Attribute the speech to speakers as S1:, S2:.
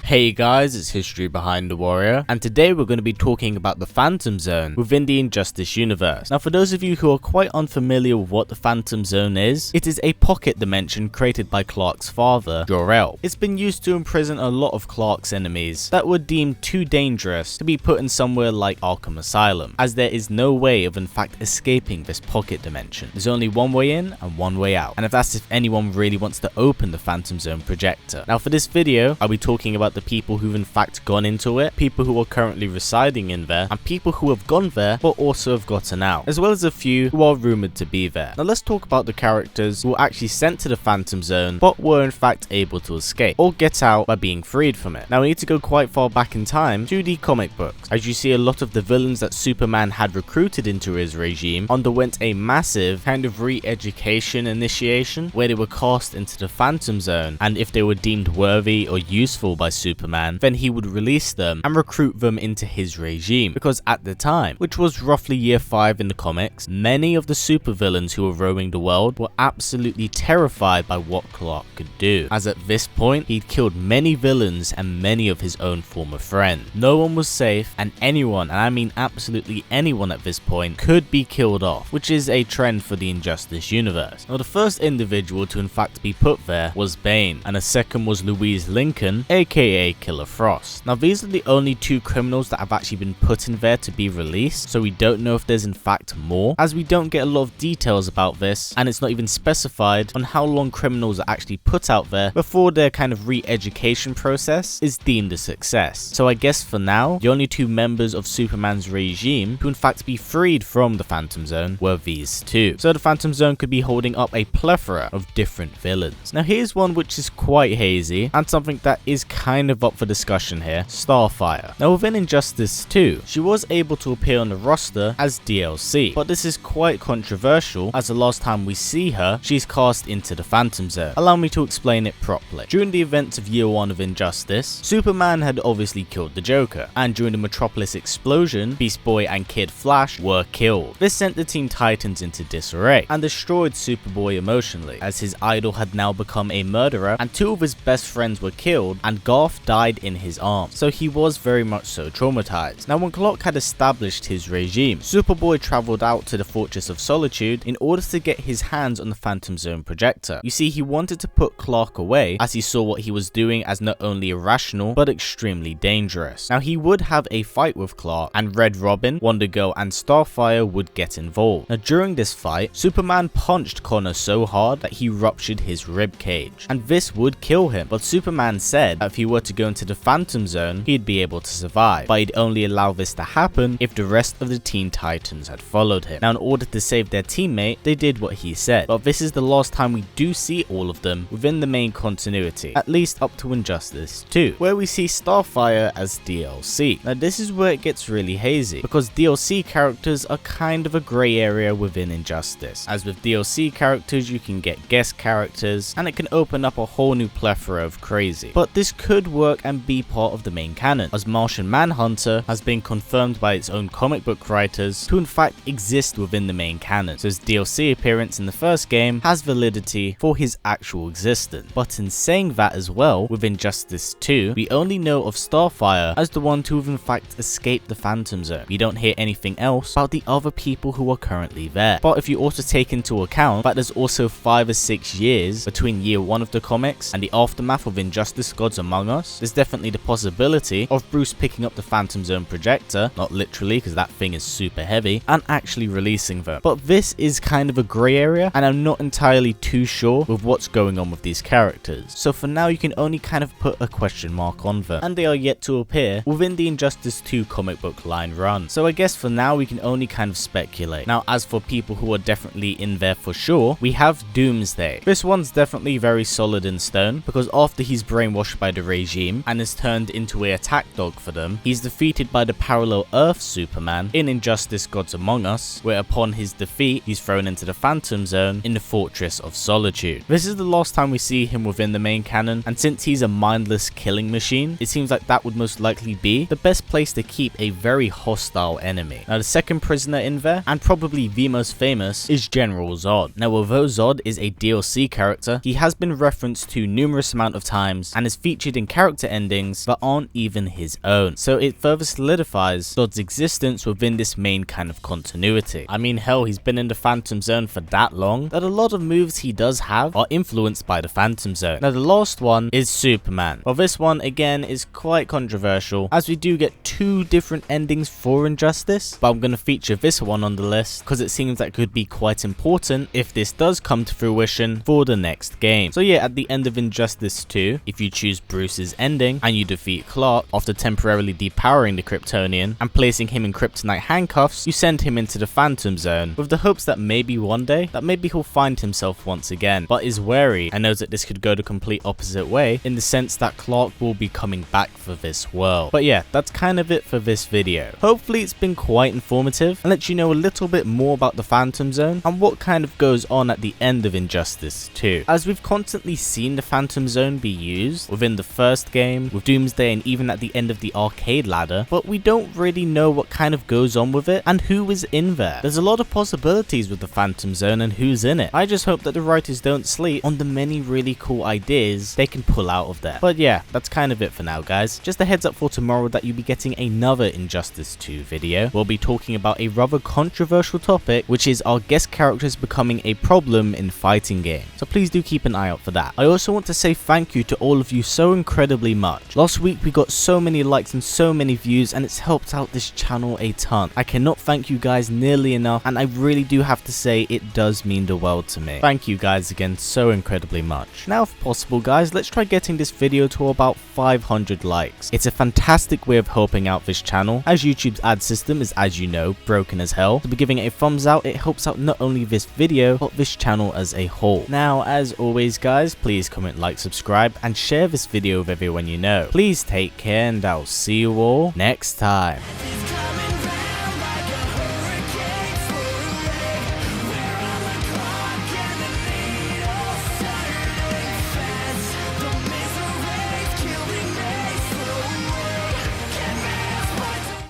S1: Hey guys, it's History Behind the Warrior, and today we're going to be talking about the Phantom Zone within the Injustice universe. Now for those of you who are quite unfamiliar with what the Phantom Zone is, it is a pocket dimension created by Clark's father, Jor-El. It's been used to imprison a lot of Clark's enemies that were deemed too dangerous to be put in somewhere like Arkham Asylum, as there is no way of in fact escaping this pocket dimension. There's only one way in and one way out, and that's if anyone really wants to open the Phantom Zone projector. Now for this video, I'll be talking about the people who've in fact gone into it, people who are currently residing in there, and people who have gone there but also have gotten out, as well as a few who are rumored to be there. Now let's talk about the characters who were actually sent to the Phantom Zone but were in fact able to escape or get out by being freed from it. Now we need to go quite far back in time to the comic books, as you see a lot of the villains that Superman had recruited into his regime underwent a massive kind of re-education initiation where they were cast into the Phantom Zone, and if they were deemed worthy or useful by Superman, then he would release them and recruit them into his regime, because at the time, which was roughly year 5 in the comics, many of the supervillains who were roaming the world were absolutely terrified by what Clark could do, as at this point he'd killed many villains and many of his own former friends. No one was safe, and anyone, and I mean absolutely anyone at this point, could be killed off, which is a trend for the Injustice universe. Now the first individual to in fact be put there was Bane, and a second was Louise Lincoln, aka Killer Frost. Now these are the only two criminals that have actually been put in there to be released, so we don't know if there's in fact more, as we don't get a lot of details about this, and it's not even specified on how long criminals are actually put out there before their kind of re-education process is deemed a success. So I guess for now, the only two members of Superman's regime to in fact be freed from the Phantom Zone were these two. So the Phantom Zone could be holding up a plethora of different villains. Now here's one which is quite hazy, and something that is kind of up for discussion here: Starfire. Now within Injustice 2, she was able to appear on the roster as DLC, but this is quite controversial, as the last time we see her, she's cast into the Phantom Zone. Allow me to explain it properly. During the events of year 1 of Injustice, Superman had obviously killed the Joker, and during the Metropolis explosion, Beast Boy and Kid Flash were killed. This sent the Teen Titans into disarray and destroyed Superboy emotionally, as his idol had now become a murderer and two of his best friends were killed, and Garth died in his arms, so he was very much so traumatized. Now when Clark had established his regime, Superboy traveled out to the Fortress of Solitude in order to get his hands on the Phantom Zone projector. You see, he wanted to put Clark away, as he saw what he was doing as not only irrational but extremely dangerous. Now he would have a fight with Clark, and Red Robin, Wonder Girl and Starfire would get involved. Now during this fight, Superman punched Connor so hard that he ruptured his rib cage, and this would kill him, but Superman said that if he were to go into the Phantom Zone, he'd be able to survive, but he'd only allow this to happen if the rest of the Teen Titans had followed him. Now in order to save their teammate, they did what he said, but this is the last time we do see all of them within the main continuity, at least up to Injustice 2, where we see Starfire as DLC. Now this is where it gets really hazy, because DLC characters are kind of a grey area within Injustice, as with DLC characters you can get guest characters, and it can open up a whole new plethora of crazy. But this could work and be part of the main canon, as Martian Manhunter has been confirmed by its own comic book writers to in fact exist within the main canon, so his DLC appearance in the first game has validity for his actual existence. But in saying that as well, with Injustice 2, we only know of Starfire as the one to have in fact escaped the Phantom Zone. We don't hear anything else about the other people who are currently there. But if you also take into account that there's also 5 or 6 years between year 1 of the comics and the aftermath of Injustice Gods Among Us, there's definitely the possibility of Bruce picking up the Phantom Zone projector, not literally because that thing is super heavy, and actually releasing them. But this is kind of a grey area, and I'm not entirely too sure with what's going on with these characters, so for now you can only kind of put a question mark on them, and they are yet to appear within the Injustice 2 comic book line run, so I guess for now we can only kind of speculate. Now as for people who are definitely in there for sure, we have Doomsday. This one's definitely very solid in stone, because after he's brainwashed by the regime and is turned into an attack dog for them, he's defeated by the parallel Earth Superman in Injustice Gods Among Us, where upon his defeat he's thrown into the Phantom Zone in the Fortress of Solitude. This is the last time we see him within the main canon, and since he's a mindless killing machine, it seems like that would most likely be the best place to keep a very hostile enemy. Now the second prisoner in there, and probably the most famous, is General Zod. Now although Zod is a DLC character, he has been referenced to numerous amount of times and is featured in character endings that aren't even his own. So it further solidifies Zod's existence within this main kind of continuity. I mean, hell, he's been in the Phantom Zone for that long that a lot of moves he does have are influenced by the Phantom Zone. Now the last one is Superman. Well, this one again is quite controversial as we do get two different endings for Injustice, but I'm going to feature this one on the list because it seems that could be quite important if this does come to fruition for the next game. So yeah, at the end of Injustice 2, if you choose Bruce's ending and you defeat Clark after temporarily depowering the Kryptonian and placing him in kryptonite handcuffs, you send him into the Phantom Zone with the hopes that maybe one day that maybe he'll find himself once again, but is wary and knows that this could go the complete opposite way in the sense that Clark will be coming back for this world. But yeah, that's kind of it for this video. Hopefully it's been quite informative and let you know a little bit more about the Phantom Zone and what kind of goes on at the end of Injustice 2. As we've constantly seen the Phantom Zone be used within the first game, with Doomsday, and even at the end of the arcade ladder, but we don't really know what kind of goes on with it and who is in there. There's a lot of possibilities with the Phantom Zone and who's in it. I just hope that the writers don't sleep on the many really cool ideas they can pull out of there. But yeah, that's kind of it for now, guys. Just a heads up for tomorrow that you'll be getting another Injustice 2 video. We'll be talking about a rather controversial topic, which is our guest characters becoming a problem in fighting games. So please do keep an eye out for that. I also want to say thank you to all of you so incredibly much. Last week we got so many likes and so many views, and it's helped out this channel a ton. I cannot thank you guys nearly enough, and I really do have to say it does mean the world to me. Thank you guys again so incredibly much. Now if possible, guys, let's try getting this video to about 500 likes. It's a fantastic way of helping out this channel, as YouTube's ad system is, as you know, broken as hell. So by giving it a thumbs out, it helps out not only this video but this channel as a whole. Now as always, guys, please comment, like, subscribe and share this video with everyone you know. Please take care, and I'll see you all next time.